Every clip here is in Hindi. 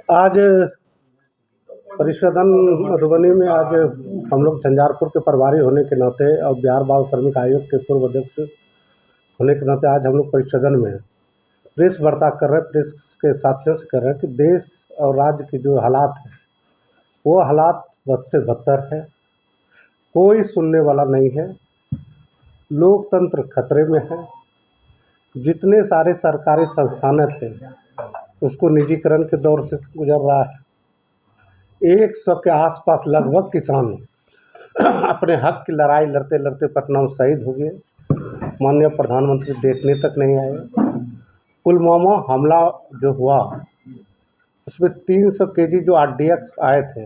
आज परिषदन मधुबनी में आज हम लोग झंझारपुर के प्रभारी होने के नाते और बिहार बाल श्रमिक आयोग के पूर्व अध्यक्ष होने के नाते आज हम लोग परिषदन में प्रेस वार्ता कर रहे हैं। प्रेस के साथियों से कर रहे हैं कि देश और राज्य के जो हालात हैं वो हालात बद से बदतर है। कोई सुनने वाला नहीं है। लोकतंत्र खतरे में है। जितने सारे सरकारी संस्थान थे उसको निजीकरण के दौर से गुजर रहा है। 100 के आसपास लगभग किसान अपने हक की लड़ाई लड़ते लड़ते पटना में शहीद हो गए। माननीय प्रधानमंत्री देखने तक नहीं आए। पुलवामा हमला जो हुआ उसमें 300 केजी जो RDX आए थे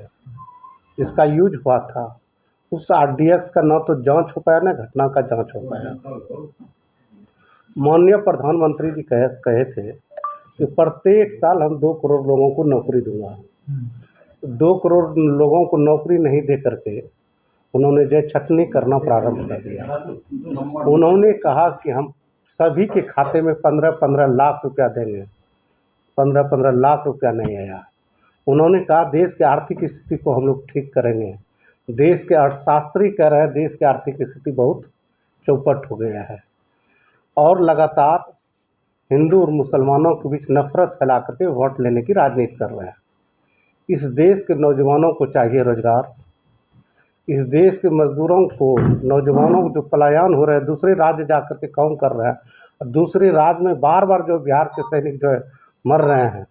जिसका यूज हुआ था, उस RDX का ना तो जांच हो पाया ना घटना का जांच हो पाया। माननीय प्रधानमंत्री जी कहे थे कि प्रत्येक साल हम 2 करोड़ लोगों को नौकरी दूंगा। 2 करोड़ लोगों को नौकरी नहीं दे करके उन्होंने जय छटनी करना प्रारंभ कर दिया। उन्होंने कहा कि हम सभी के खाते में 15-15 लाख रुपया देंगे। 15-15 लाख रुपया नहीं आया। उन्होंने कहा देश की आर्थिक स्थिति को हम लोग ठीक करेंगे। देश के अर्थशास्त्री कह रहे हैं देश की आर्थिक स्थिति बहुत चौपट हो गया है और लगातार हिंदू और मुसलमानों के बीच नफरत फैला करके वोट लेने की राजनीति कर रहे हैं। इस देश के नौजवानों को चाहिए रोजगार। इस देश के मजदूरों को, नौजवानों को जो पलायन हो रहे हैं, दूसरे राज्य जा कर के काम कर रहे हैं, दूसरे राज्य में बार बार जो बिहार के सैनिक जो है मर रहे हैं,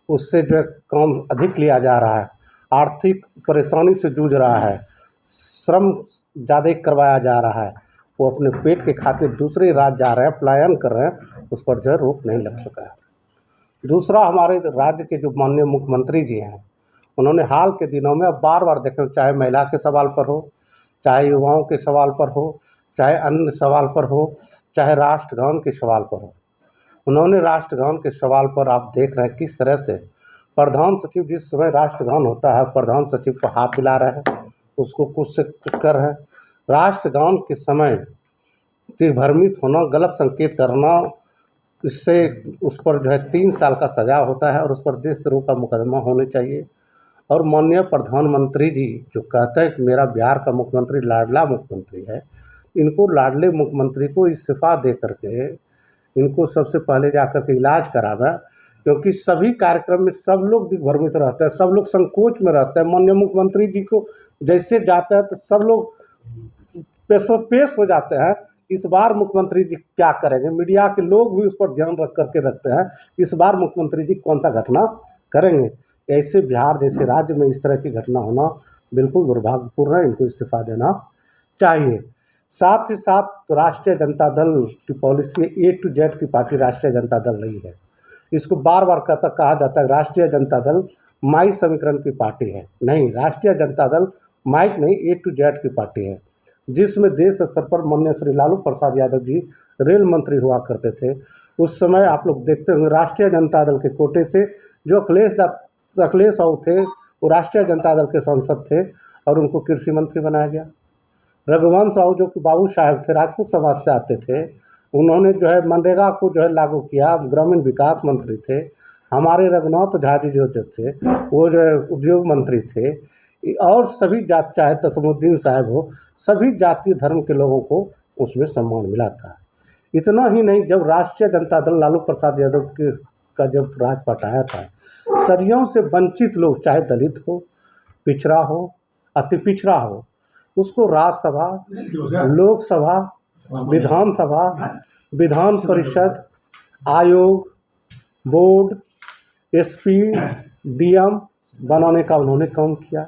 उससे जो है काम अधिक लिया जा रहा है। आर्थिक परेशानी से जूझ रहा है, श्रम ज़्यादा करवाया जा रहा है। वो अपने पेट के खातिर दूसरे राज्य जा रहे हैं, पलायन कर रहे हैं, उस पर जो है रोक नहीं लग सका है। दूसरा, हमारे राज्य के जो माननीय मुख्यमंत्री जी हैं, उन्होंने हाल के दिनों में अब बार बार देखें, चाहे महिला के सवाल पर हो, चाहे युवाओं के सवाल पर हो, चाहे अन्य सवाल पर हो, चाहे राष्ट्रगान के सवाल पर हो, उन्होंने राष्ट्रगान के सवाल पर आप देख रहे हैं किस तरह से प्रधान सचिव जिस समय राष्ट्रगान होता है प्रधान सचिव को हाथ हिला रहे हैं, उसको कुछ से कुछ कर रहे हैं। राष्ट्रगान के समय भ्रमित होना, गलत संकेत करना, इससे उस पर जो है 3 साल का सजा होता है और उस पर देशद्रोह का मुकदमा होने चाहिए। और माननीय प्रधानमंत्री जी जो कहते हैं कि मेरा बिहार का मुख्यमंत्री लाडला मुख्यमंत्री है, इनको लाडले मुख्यमंत्री को इस्तीफा दे करके इनको सबसे पहले जाकर के इलाज कराना, क्योंकि सभी कार्यक्रम में सब लोग दिग्भ्रमित रहते हैं, सब लोग संकोच में रहते हैं। माननीय मुख्यमंत्री जी को जैसे जाते हैं तो सब लोग पेश हो जाते हैं। इस बार मुख्यमंत्री जी क्या करेंगे, मीडिया के लोग भी उस पर ध्यान रख करके रखते हैं इस बार मुख्यमंत्री जी कौन सा घटना करेंगे। ऐसे बिहार जैसे राज्य में इस तरह की घटना होना बिल्कुल दुर्भाग्यपूर्ण है। इनको इस्तीफा देना चाहिए। साथ ही साथ राष्ट्रीय जनता दल की पॉलिसी A to Z की पार्टी राष्ट्रीय जनता दल रही है। इसको बार बार कहा जाता है राष्ट्रीय जनता दल माई समीकरण की पार्टी है। नहीं, राष्ट्रीय जनता दल माइक नहीं, A to Z की पार्टी है, जिसमें देश स्तर पर माननीय श्री लालू प्रसाद यादव जी रेल मंत्री हुआ करते थे। उस समय आप लोग देखते होंगे राष्ट्रीय जनता दल के कोटे से जो अखिलेश राव थे वो राष्ट्रीय जनता दल के सांसद थे और उनको कृषि मंत्री बनाया गया। रघुवंश राव जो कि बाबू साहब थे, राजपूत समाज से आते थे, उन्होंने जो है मनरेगा को जो है लागू किया, ग्रामीण विकास मंत्री थे। हमारे रघुनाथ झा जी जो थे वो जो है उद्योग मंत्री थे। और सभी जात, चाहे तस्मुद्दीन साहब हो, सभी जातीय धर्म के लोगों को उसमें सम्मान मिला था। इतना ही नहीं, जब राष्ट्रीय जनता दल लालू प्रसाद यादव का जब राजपाट आया था, सदियों से वंचित लोग, चाहे दलित हो, पिछड़ा हो, अति पिछड़ा हो, उसको राज्यसभा, लोकसभा, विधानसभा, विधान परिषद, आयोग, बोर्ड, SP, DM बनाने का उन्होंने काम किया।